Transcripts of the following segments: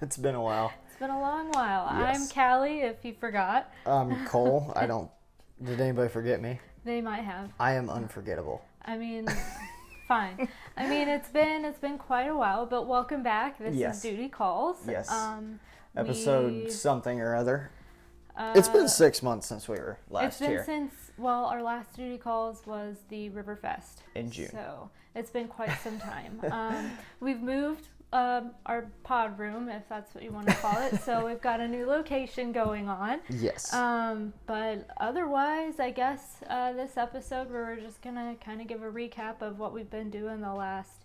It's been a while. It's been a long while. Yes. I'm Callie, if you forgot. Cole. Did anybody forget me? They might have. I am unforgettable. I mean, fine. I mean, it's been quite a while, but welcome back. This Yes. is Duty Calls. Yes. We- something or other. It's been 6 months since we were last It's been here. since, our last Duty Calls was the Riverfest. In June. So it's been quite some time. We've moved our pod room, if that's what you want to call it. So we've got a new location going on. Yes. But otherwise, I guess this episode we're just going to kind of give a recap of what we've been doing the last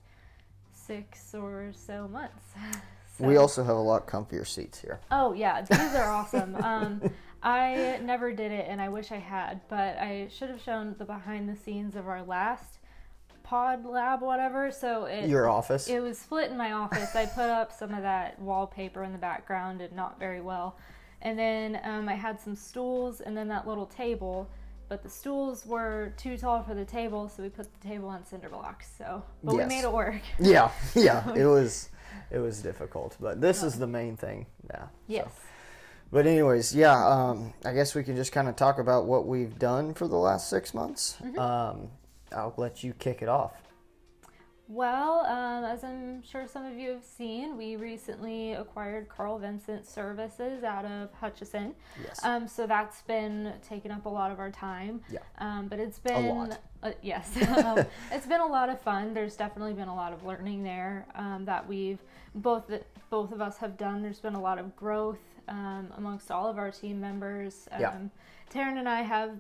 6 or so months. So. We also have a lot comfier seats here. Oh, yeah. These are awesome. I never did it, and I wish I had, but I should have shown the behind the scenes of our last pod lab, whatever. So Your office? It was split in my office. I put up some of that wallpaper in the background and not very well. And then I had some stools and then that little table, but the stools were too tall for the table, so we put the table on cinder blocks. But Yes. we made it work. Yeah. It was difficult, but this is the main thing now. Yes. So. But anyways, I guess we can just kind of talk about what we've done for the last 6 months. Mm-hmm. I'll let you kick it off. Well, as I'm sure some of you have seen, we recently acquired Carl Vincent Services out of Hutchison. Yes. So that's been taking up a lot of our time. Yeah. But it's been A lot. Yes. It's been a lot of fun. There's definitely been a lot of learning there that both of us have done. There's been a lot of growth amongst all of our team members. Taryn and I have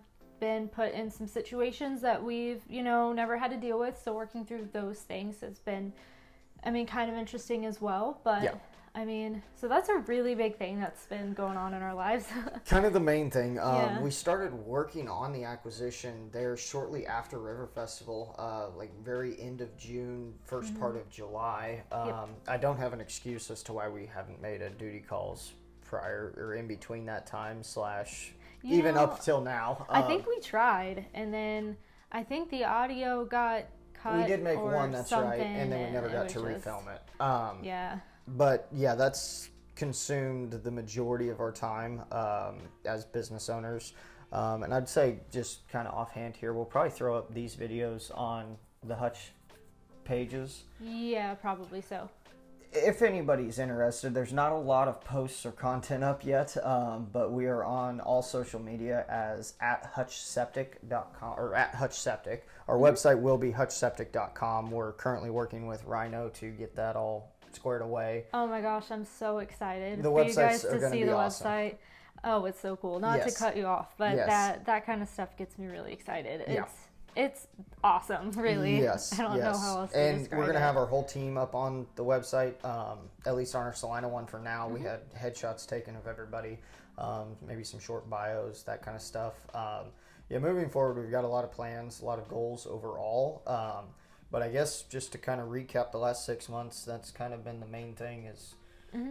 been put in some situations that we've, never had to deal with. So working through those things has been, kind of interesting as well. But Yeah. So that's a really big thing that's been going on in our lives. Kind of the main thing. Yeah. We started working on the acquisition there shortly after River Festival, like very end of June, 1st part of July. I don't have an excuse as to why we haven't made a duty calls prior or in between that time / even up till now. I think we tried, and then I think the audio got cut. We did make or one, that's right, something, and then we never it got was to just- refilm it. Yeah. But yeah, that's consumed the majority of our time as business owners. And I'd say, just kind of offhand here, we'll probably throw up these videos on the Hutch pages. Yeah, probably so. If anybody's interested, there's not a lot of posts or content up yet, but we are on all social media as @hutchseptic.com or @hutchseptic. Our website will be hutchseptic.com. We're currently working with Rhino to get that all squared away. Oh my gosh, I'm so excited The for you guys websites are to gonna see be the awesome. website. Oh, it's so cool. Not to Yes. cut you off, but Yes. that kind of stuff gets me really excited. Yeah. It's awesome, really. Yes, I don't know how else to and describe we're gonna it. have our whole team up on the website, at least on our Salina one for now. We had headshots taken of everybody, maybe some short bios, that kind of stuff. Moving forward, we've got a lot of plans, a lot of goals overall. But I guess just to kind of recap the last 6 months, that's kind of been the main thing is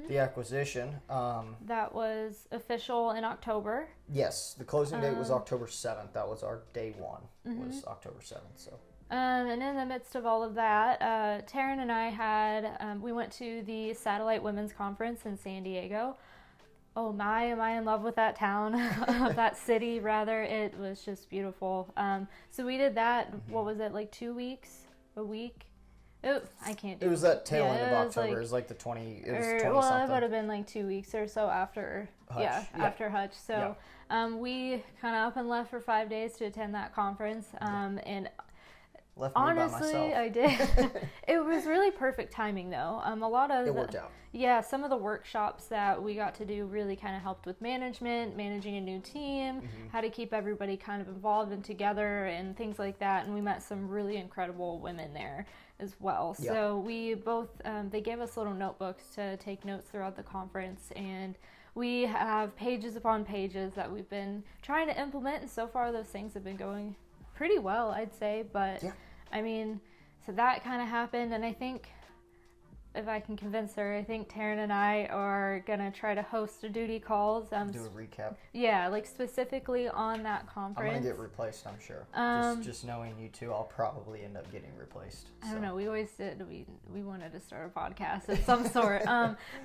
the acquisition. That was official in October. Yes, the closing date was October 7th. That was our day one, was October 7th. So. And in the midst of all of that, Taryn and I we went to the Satellite Women's Conference in San Diego. Oh my, am I in love with that town, that city rather. It was just beautiful. So we did that, what was it, like 2 weeks, a week? I can't do It was that tail Yeah, end of it was October. like- It was like the 20, it was 20 well, it something. would have been like 2 weeks or so after Hutch, yeah. after Hutch. So we kind of up and left for 5 days to attend that conference. And Left me by honestly, myself. I did. It was really perfect timing, though. A lot of It worked out. Yeah, some of the workshops that we got to do really kind of helped with managing a new team, how to keep everybody kind of involved and together, and things like that. And we met some really incredible women there as well. Yeah. So we both they gave us little notebooks to take notes throughout the conference, and we have pages upon pages that we've been trying to implement, and so far those things have been going pretty well, I'd say. But Yeah. so that kind of happened, and I think if I can convince her, I think Taryn and I are gonna try to host a duty calls. Do a recap. Yeah, like specifically on that I'm conference. gonna get replaced, I'm sure. Just knowing you two, I'll probably end up getting replaced. I don't know. We always did. We wanted to start a podcast of some sort.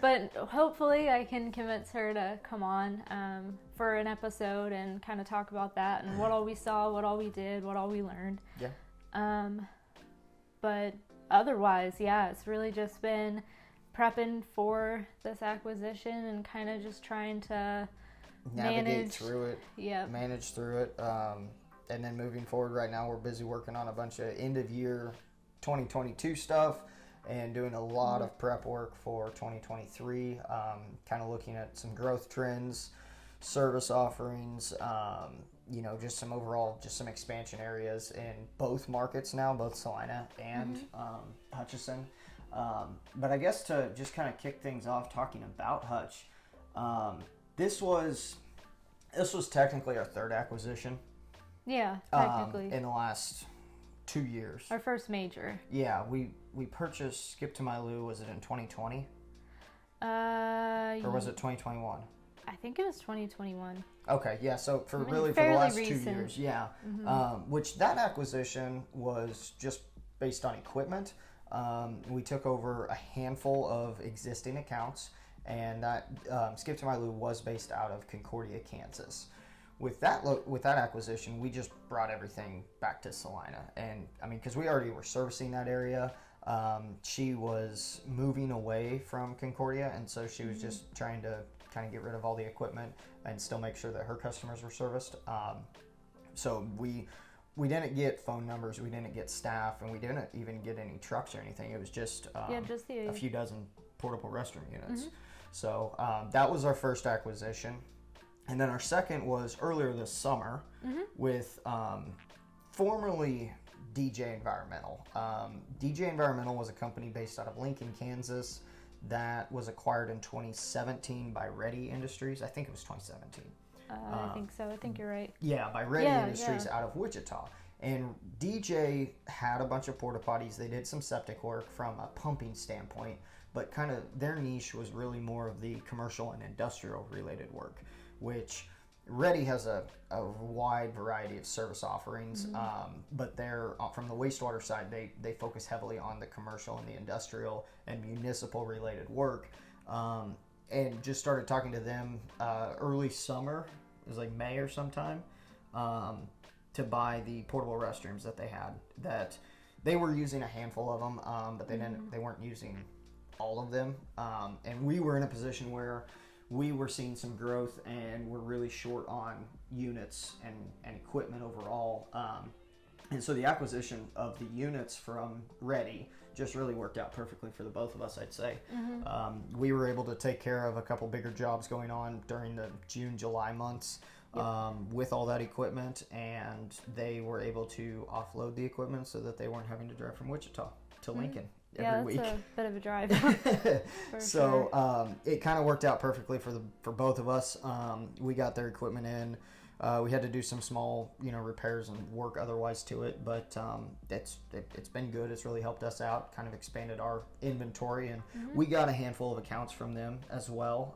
But hopefully, I can convince her to come on for an episode and kind of talk about that and what all we saw, what all we did, what all we learned. Yeah. But otherwise, yeah, it's really just been prepping for this acquisition and kind of just trying to Navigate through it. Yeah. Manage through it. And then moving forward right now, we're busy working on a bunch of end of year 2022 stuff and doing a lot of prep work for 2023. Kind of looking at some growth trends, service offerings, just some overall, just some expansion areas in both markets now, both Salina and Hutchinson. But I guess to just kind of kick things off talking about Hutch, this was technically our third acquisition. Yeah, technically. In the last 2 years. Our first major. Yeah, we purchased Skip to My Lou, was it in 2020? Or was it 2021? I think it was 2021. Okay, yeah, so for the last recent. 2 years, yeah. Which that acquisition was just based on equipment. We took over a handful of existing accounts, and that Skip to My Lou was based out of Concordia, Kansas. With that acquisition, we just brought everything back to Salina, and I mean, because we already were servicing that area. She was moving away from Concordia, and so she was just trying to kind of get rid of all the equipment and still make sure that her customers were serviced. So we didn't get phone numbers, we didn't get staff, and we didn't even get any trucks or anything. It was just a few dozen portable restroom units. So that was our first acquisition. And then our second was earlier this summer with formerly DJ Environmental. DJ Environmental was a company based out of Lincoln, Kansas that was acquired in 2017 by Ready Industries. I think it was 2017. I think so. I think you're right. Yeah, by Ready Industries out of Wichita. And DJ had a bunch of porta potties. They did some septic work from a pumping standpoint, but kind of their niche was really more of the commercial and industrial related work, which Ready has a wide variety of service offerings, but they're from the wastewater side, they focus heavily on the commercial and the industrial and municipal related work. And just started talking to them early summer, it was like May or sometime, to buy the portable restrooms that they had. That they were using a handful of them, but they weren't using all of them. And we were in a position where we were seeing some growth and we're really short on units and equipment overall. And so the acquisition of the units from Ready just really worked out perfectly for the both of us, I'd say. We were able to take care of a couple bigger jobs going on during the June, July months with all that equipment, and they were able to offload the equipment so that they weren't having to drive from Wichita to Lincoln every week. Yeah, it's a bit of a drive. It kind of worked out perfectly for both of us. We got their equipment in. We had to do some small, repairs and work otherwise to it, but it's been good. It's really helped us out, kind of expanded our inventory, and we got a handful of accounts from them as well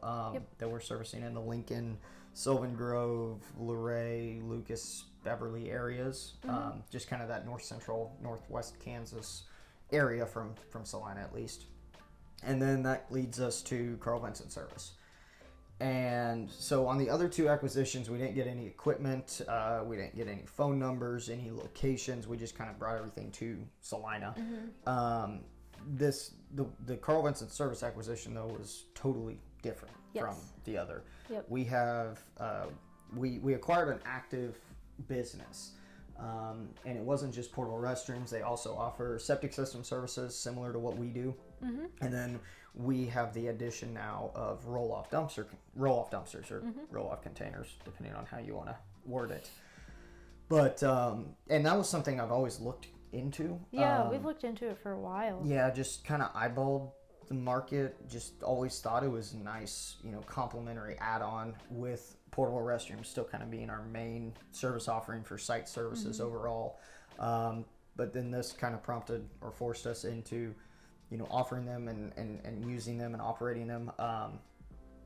that we're servicing in the Lincoln, Sylvan Grove, Luray, Lucas, Beverly areas, just kind of that north central, northwest Kansas area from Salina at least. And then that leads us to Carl Vincent Service. And so on the other two acquisitions, we didn't get any equipment, we didn't get any phone numbers, any locations. We just kind of brought everything to Salina. The Carl Vincent Service acquisition though was totally different from the other. We have we acquired an active business. And it wasn't just portable restrooms. They also offer septic system services similar to what we do. And then we have the addition now of roll-off dumpsters or roll-off containers, depending on how you want to word it. But and that was something I've always looked into. Yeah, we've looked into it for a while. Yeah, just kind of eyeballed the market. Just always thought it was a nice, complementary add-on with portable restrooms still kind of being our main service offering for site services overall. But then this kind of prompted or forced us into offering them and using them and operating them.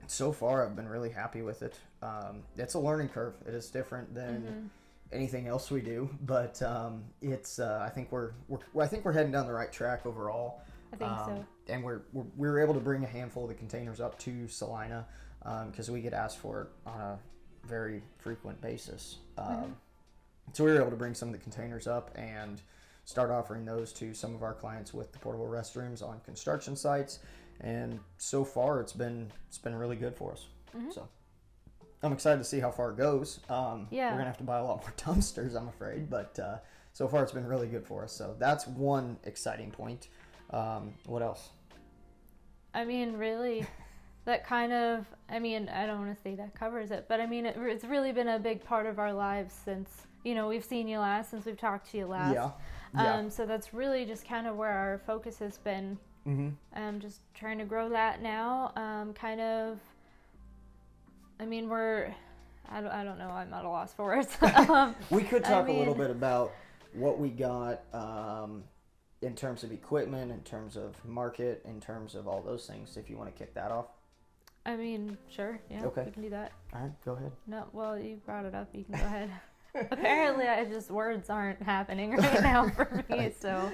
So far, I've been really happy with it. It's a learning curve. It is different than anything else we do, but it's. I think we're heading down the right track overall. I think so. And we're able to bring a handful of the containers up to Salina because we get asked for it on a very frequent basis. So we were able to bring some of the containers up and start offering those to some of our clients with the portable restrooms on construction sites. And so far, it's been really good for us. So I'm excited to see how far it goes. We're gonna have to buy a lot more dumpsters, I'm afraid, but so far it's been really good for us. So that's one exciting point. What else? I mean, really, that kind of, I mean, I don't want to say that covers it, but I mean, it's really been a big part of our lives since, we've seen you last, since we've talked to you last. Yeah. So that's really just kind of where our focus has been. Just trying to grow that now. I mean, I don't know, I'm at a loss for words. We could talk a little bit about what we got in terms of equipment, in terms of market, in terms of all those things, if you want to kick that off. I mean, sure, yeah, Okay. we can do that. All right, go ahead. No, well, you brought it up, you can go ahead. Apparently, words aren't happening right now for me, so.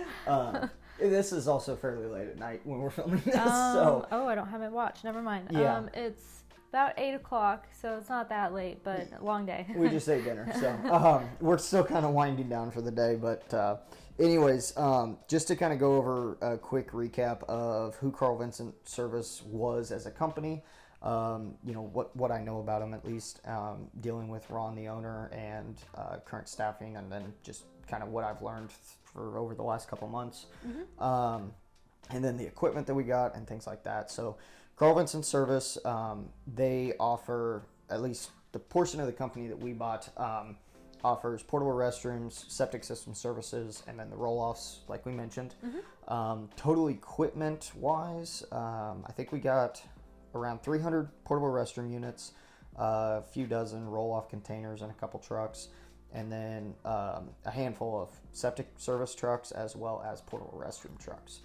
This is also fairly late at night when we're filming this, Oh, I don't have my watch, never mind. Yeah. It's about 8 o'clock, so it's not that late, but a long day. We just ate dinner, so we're still kind of winding down for the day. But anyways, just to kind of go over a quick recap of who Carl Vincent Service was as a company, what I know about him at least, dealing with Ron, the owner, and current staffing, and then just kind of what I've learned for over the last couple months, and then the equipment that we got and things like that. So Carl Vincent Service, they offer, at least the portion of the company that we bought, offers portable restrooms, septic system services, and then the roll-offs, like we mentioned. Total equipment wise, I think we got around 300 portable restroom units, a few dozen roll-off containers, and a couple trucks, and then a handful of septic service trucks as well as portable restroom trucks.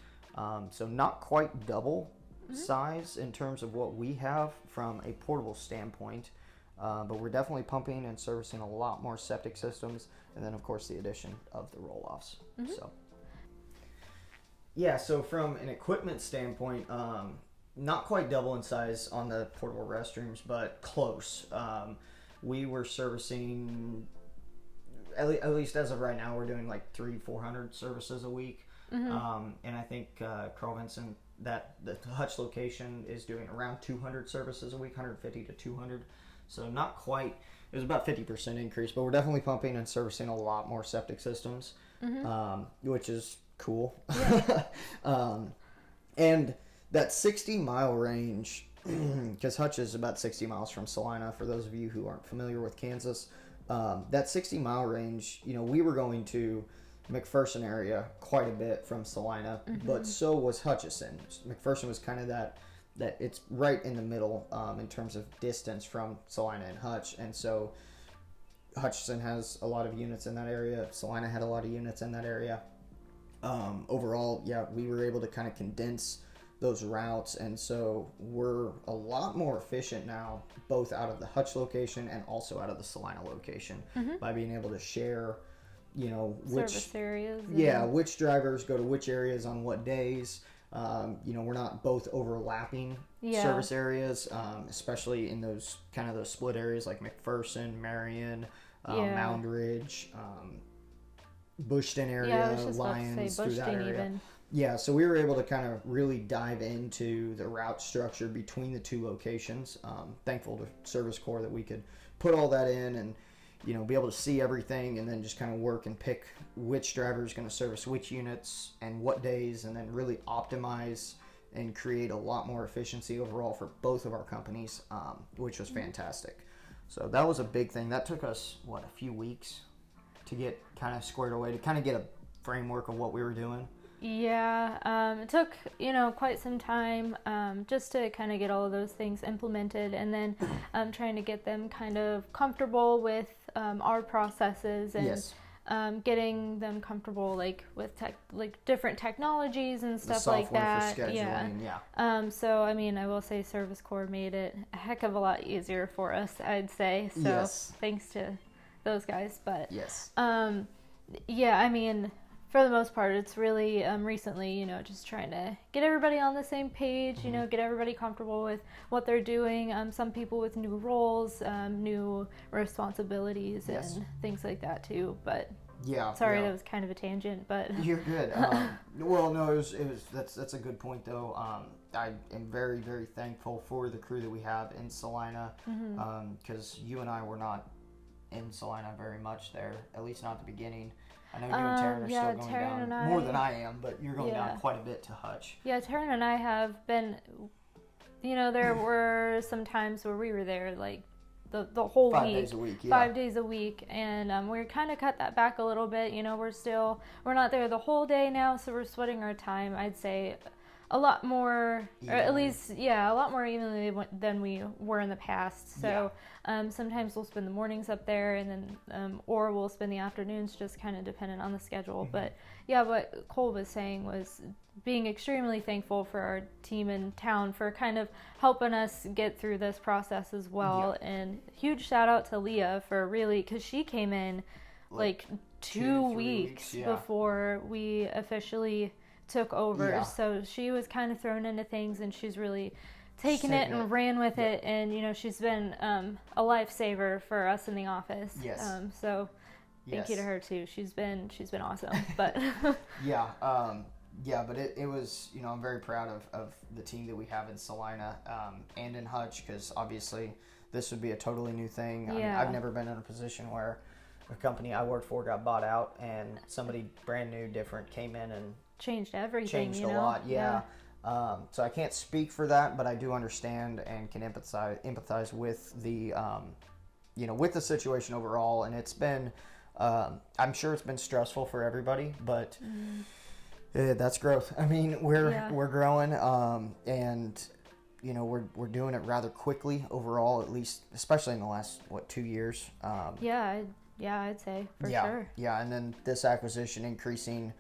So not quite double size in terms of what we have from a portable standpoint, but we're definitely pumping and servicing a lot more septic systems, and then of course the addition of the roll-offs. So from an equipment standpoint, not quite double in size on the portable restrooms, but close. We were servicing, at least as of right now, we're doing like 300-400 services a week. And I think Carl Vincent, that the Hutch location is doing around 200 services a week, 150 to 200. So not quite, it was about 50% increase, but we're definitely pumping and servicing a lot more septic systems, which is cool. And that 60-mile range, because Hutch is about 60 miles from Salina, for those of you who aren't familiar with Kansas, that 60-mile range, we were going to McPherson area quite a bit from Salina, but so was Hutchison. McPherson was kind of that it's right in the middle in terms of distance from Salina and Hutch, and so Hutchison has a lot of units in that area. Salina had a lot of units in that area. Overall, we were able to kind of condense those routes, and so we're a lot more efficient now, both out of the Hutch location and also out of the Salina location, by being able to share, which service areas. Which drivers go to which areas on what days. We're not both overlapping service areas, especially in those split areas like McPherson, Marion, Mound Ridge, Bushton area, I was just Lyons, about to say through that Bushton area. even. Yeah, so we were able to kind of really dive into the route structure between the two locations. Thankful to Service Corps that we could put all that in and, be able to see everything, and then just kind of work and pick which driver is going to service which units and what days, and then really optimize and create a lot more efficiency overall for both of our companies, which was fantastic. So that was a big thing. That took us, a few weeks to get kind of squared away, to kind of get a framework of what we were doing. It took, quite some time just to kind of get all of those things implemented, and then trying to get them kind of comfortable with our processes and getting them comfortable like with different technologies and The stuff like software that. for scheduling, yeah. So I mean, I will say Service Corps made it a heck of a lot easier for us, I'd say. So Yes. thanks to those guys. But Yes. yeah, I mean, for the most part, it's really recently, you know, just trying to get everybody on the same page, you know, get everybody comfortable with what they're doing. Some people with new roles, new responsibilities, Yes. and things like that too. But Yeah. sorry, yeah. that was kind of a tangent, but You're good. Well, no, it was. That's a good point though. I am very, very thankful for the crew that we have in Salina, because you and I were not in Salina very much there, at least not at the beginning. I know you and Taryn are yeah, still going Taryn down and more I- than I am, but you're going Yeah. down quite a bit to Hutch. yeah, Taryn and I have been, you know, there were some times where we were there like the whole 5 week. days a week, yeah. 5 days a week, and we kind of cut that back a little bit. You know, we're not there the whole day now, so we're splitting our time, I'd say, a lot more, or at Evenly. least, yeah, a lot more evenly than we were in the past. So sometimes we'll spend the mornings up there, and then or we'll spend the afternoons, just kind of dependent on the schedule. But yeah, what Cole was saying was being extremely thankful for our team in town for kind of helping us get through this process as well. And huge shout out to Leah for really, because she came in like 2 3 weeks yeah. before we officially took over. Yeah. So she was kind of thrown into things, and she's really taken it taken and it. ran with it. And you know, she's been a lifesaver for us in the office. Yes. So thank you to Yes. her too. She's been awesome. But Yeah, but it was, you know, I'm very proud of the team that we have in Salina and in Hutch, because obviously this would be a totally new thing. I mean, Yeah. I've never been in a position where a company I worked for got bought out and somebody brand new, different came in and changed everything. changed you a know? lot. Yeah. So I can't speak for that, but I do understand and can empathize with the, you know, with the situation overall. And it's been, I'm sure it's been stressful for everybody, but that's growth. I mean, we're growing, and you know, we're doing it rather quickly overall, at least, especially in the last 2 years. I'd say for sure. Yeah, and then this acquisition increasing,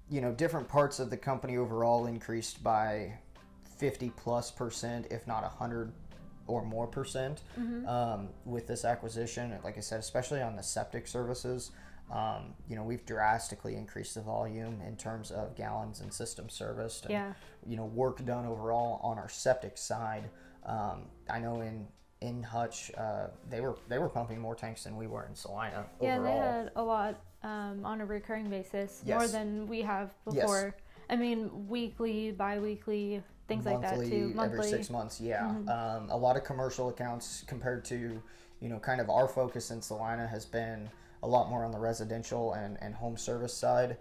you know, different parts of the company overall increased by 50+%, if not 100 or more percent, with this acquisition. Like I said, especially on the septic services, you know, we've drastically increased the volume in terms of gallons and systems serviced. And, you know, work done overall on our septic side. I know in Hutch, they were pumping more tanks than we were in Salina overall. Yeah, they had a lot on a recurring basis, more Yes. than we have Yes. before. I mean, weekly, bi-weekly, things like that too. Monthly. Every 6 months, yeah. A lot of commercial accounts compared to, you know, kind of our focus in Salina has been a lot more on the residential and home service side.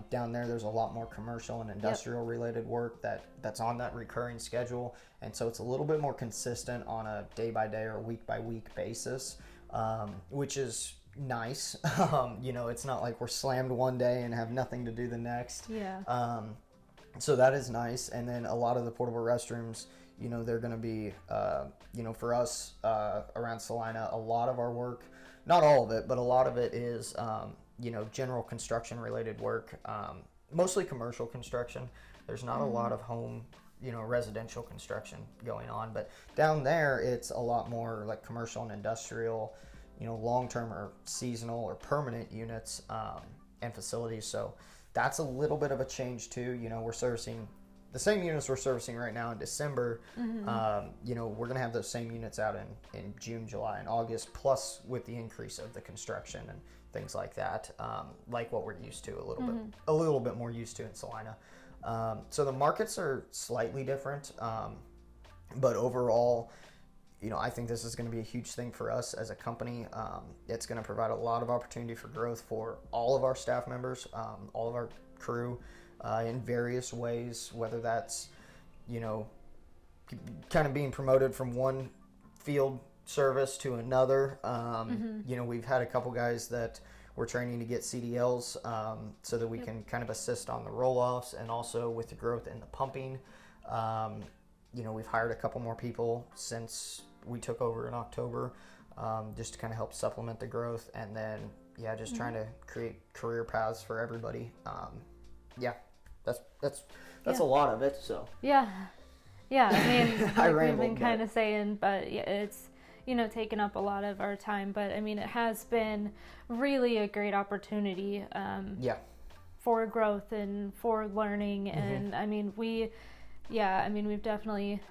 Down there's a lot more commercial and industrial related work that's on that recurring schedule, and so it's a little bit more consistent on a day by day or week by week basis, which is nice. You know, it's not like we're slammed one day and have nothing to do the next. So that is nice. And then a lot of the portable restrooms, you know, they're going to be, you know, for us around Salina, a lot of our work, not all of it, but a lot of it is, you know, general construction related work, mostly commercial construction. There's not a lot of home, you know, residential construction going on, but down there it's a lot more like commercial and industrial, you know, long-term or seasonal or permanent units and facilities. So that's a little bit of a change too. You know, we're servicing the same units we're servicing right now in December. You know, we're gonna have those same units out in June, July, and August, plus with the increase of the construction and things like that, like what we're used to a little bit more used to in Salina. So the markets are slightly different, but overall, you know, I think this is going to be a huge thing for us as a company. It's going to provide a lot of opportunity for growth for all of our staff members, all of our crew, in various ways, whether that's, you know, kind of being promoted from one field service to another. You know, we've had a couple guys that we're training to get CDLs, so that we can kind of assist on the roll-offs, and also with the growth in the pumping. You know, we've hired a couple more people since we took over in October. just to kind of help supplement the growth. And then, yeah, just trying to create career paths for everybody. Yeah, that's a lot of it. So Yeah. Yeah, I mean, like we've rambled, been but- kind of saying, but yeah, it's, taken up a lot of our time. But I mean, it has been really a great opportunity yeah, for growth and for learning. And I mean, we've definitely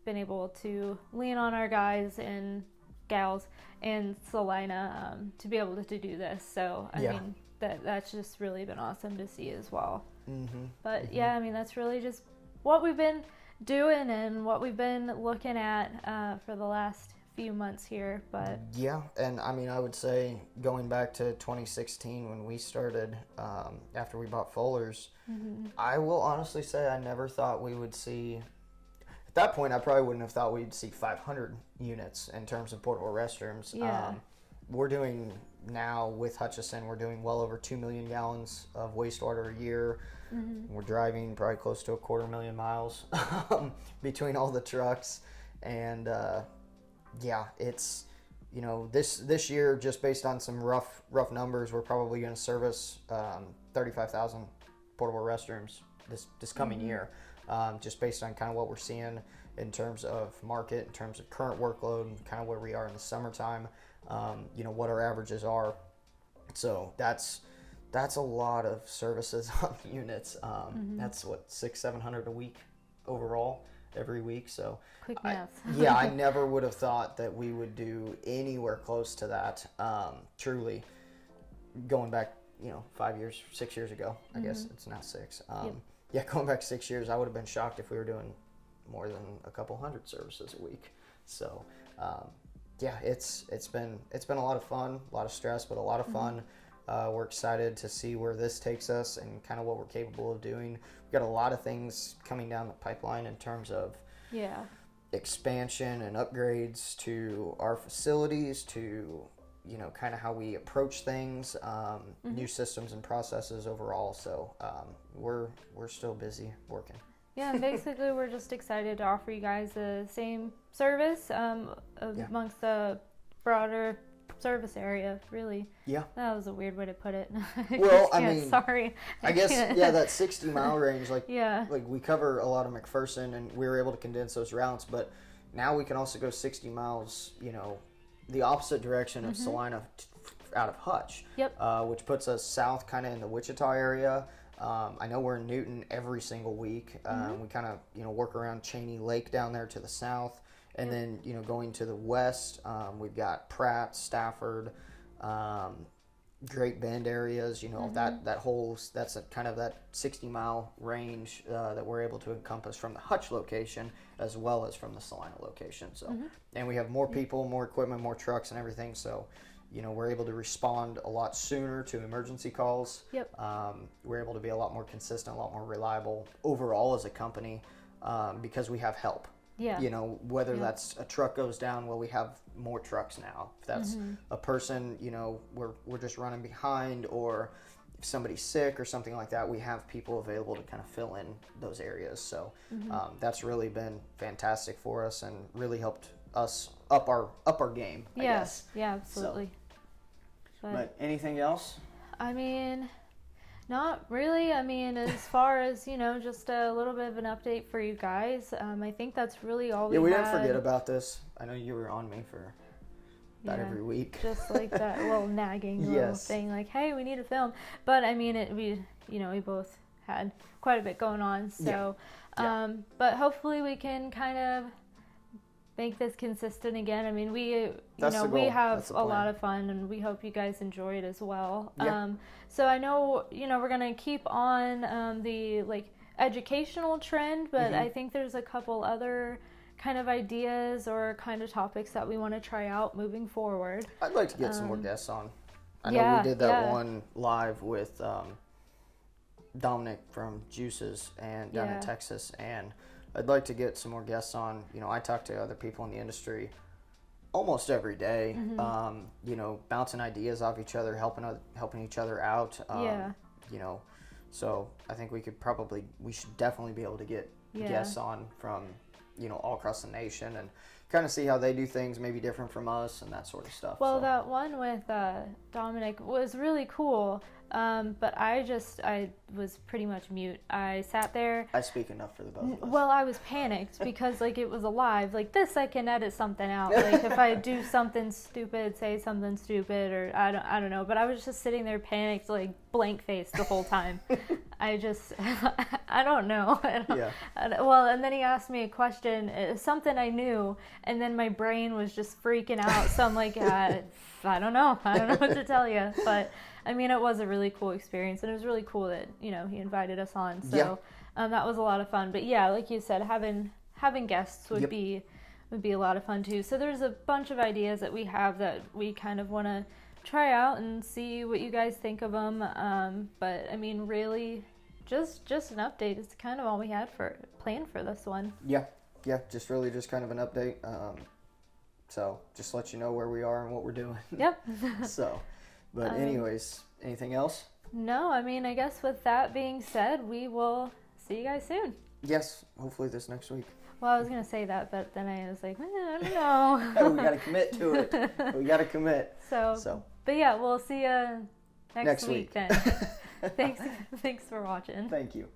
been able to lean on our guys and gals in Salina to be able to do this. So, I Yeah. mean, that's just really been awesome to see as well. But yeah, I mean, that's really just what we've been doing and what we've been looking at for the last few months here. But yeah. And I mean, I would say going back to 2016 when we started, after we bought Fuller's, I will honestly say I never thought we would see. At that point, I probably wouldn't have thought we'd see 500 units in terms of portable restrooms. Yeah. We're doing now with Hutchison, we're doing well over 2 million gallons of wastewater a year. We're driving probably close to 250,000 miles between all the trucks. And yeah, it's, this year, just based on some rough numbers, we're probably going to service 35,000 portable restrooms this coming year. Just based on kind of what we're seeing in terms of market, in terms of current workload, and kind of where we are in the summertime, what our averages are. So that's a lot of services on units. That's what, 600-700 a week overall every week. So quick math. yeah, I never would have thought that we would do anywhere close to that. Truly, going back, 5 years, 6 years ago, I guess it's now 6. Yeah, going back 6 years, I would have been shocked if we were doing more than a couple hundred services a week. So, yeah, it's been a lot of fun, a lot of stress, but a lot of fun. We're excited to see where this takes us and kind of what we're capable of doing. We've got a lot of things coming down the pipeline in terms of Yeah. expansion and upgrades to our facilities, to kind of how we approach things, new systems and processes overall. So we're still busy working. Yeah, and basically we're just excited to offer you guys the same service amongst the broader service area, really. Yeah. That was a weird way to put it. Well, I Yeah, mean, sorry. I guess, yeah, that 60-mile range, Yeah. like we cover a lot of McPherson, and we were able to condense those routes, but now we can also go 60 miles, the opposite direction of Salina out of Hutch. Yep. Which puts us south kind of in the Wichita area. I know we're in Newton every single week. We kind of, work around Cheney Lake down there to the south. And then, going to the west, we've got Pratt, Stafford, Great Bend areas, that whole, that's kind of that 60-mile range that we're able to encompass from the Hutch location as well as from the Salina location. So, and we have more people, more equipment, more trucks and everything. So, we're able to respond a lot sooner to emergency calls. Yep. We're able to be a lot more consistent, a lot more reliable overall as a company because we have help. Yeah. Whether that's a truck goes down, well, we have more trucks now. If that's a person, we're just running behind, or if somebody's sick or something like that, we have people available to kind of fill in those areas. So that's really been fantastic for us and really helped us up our game, I guess. Yeah, absolutely. But anything else? I mean, not really. I mean, as far as, just a little bit of an update for you guys, I think that's really all we Yeah, we had. didn't forget about this. I know you were on me for that every week. Just like that little nagging little Yes. thing, like, hey, we need to film. But I mean, we both had quite a bit going on. So, Yeah. But hopefully we can kind of make this consistent again. I mean, we That's the we goal. have That's the a plan. lot of fun, and we hope you guys enjoy it as well. Yeah. So I know we're gonna keep on the educational trend, but I think there's a couple other kind of ideas or kind of topics that we want to try out moving forward. I'd like to get some more guests on. I know yeah, we did that yeah. one live with Dominic from Juices and down Yeah. in Texas, and I'd like to get some more guests on. I talk to other people in the industry almost every day, bouncing ideas off each other, helping each other out. Yeah. So I think we should definitely be able to get Yeah. guests on from, all across the nation, and, kind of see how they do things, maybe different from us and that sort of stuff. Well, so. that one with Dominic was really cool, but I was pretty much mute. I sat there. I speak enough for the both of us. Well, I was panicked because like it was alive. Like this, I can edit something out. Like if I do something stupid, say something stupid, or I don't know. But I was just sitting there panicked, like blank faced the whole time. I just I don't know. Yeah. Well, and then he asked me a question, something I knew, and then my brain was just freaking out. So I'm like, I don't know what to tell you. But I mean, it was a really cool experience, and it was really cool that he invited us on. So that was a lot of fun. But yeah, like you said, having guests would be a lot of fun too. So there's a bunch of ideas that we have that we kind of want to try out and see what you guys think of them. But I mean, really, just an update is kind of all we had planned for this one. Yeah, just kind of an update. So just let you know where we are and what we're doing. Yep. So, but anyways, anything else? No, I mean, I guess with that being said, we will see you guys soon. Yes, hopefully this next week. Well, I was going to say that, but then I was like, I don't know. We got to commit to it. We got to commit. So, but yeah, we'll see you next Next week then. Thanks for watching. Thank you.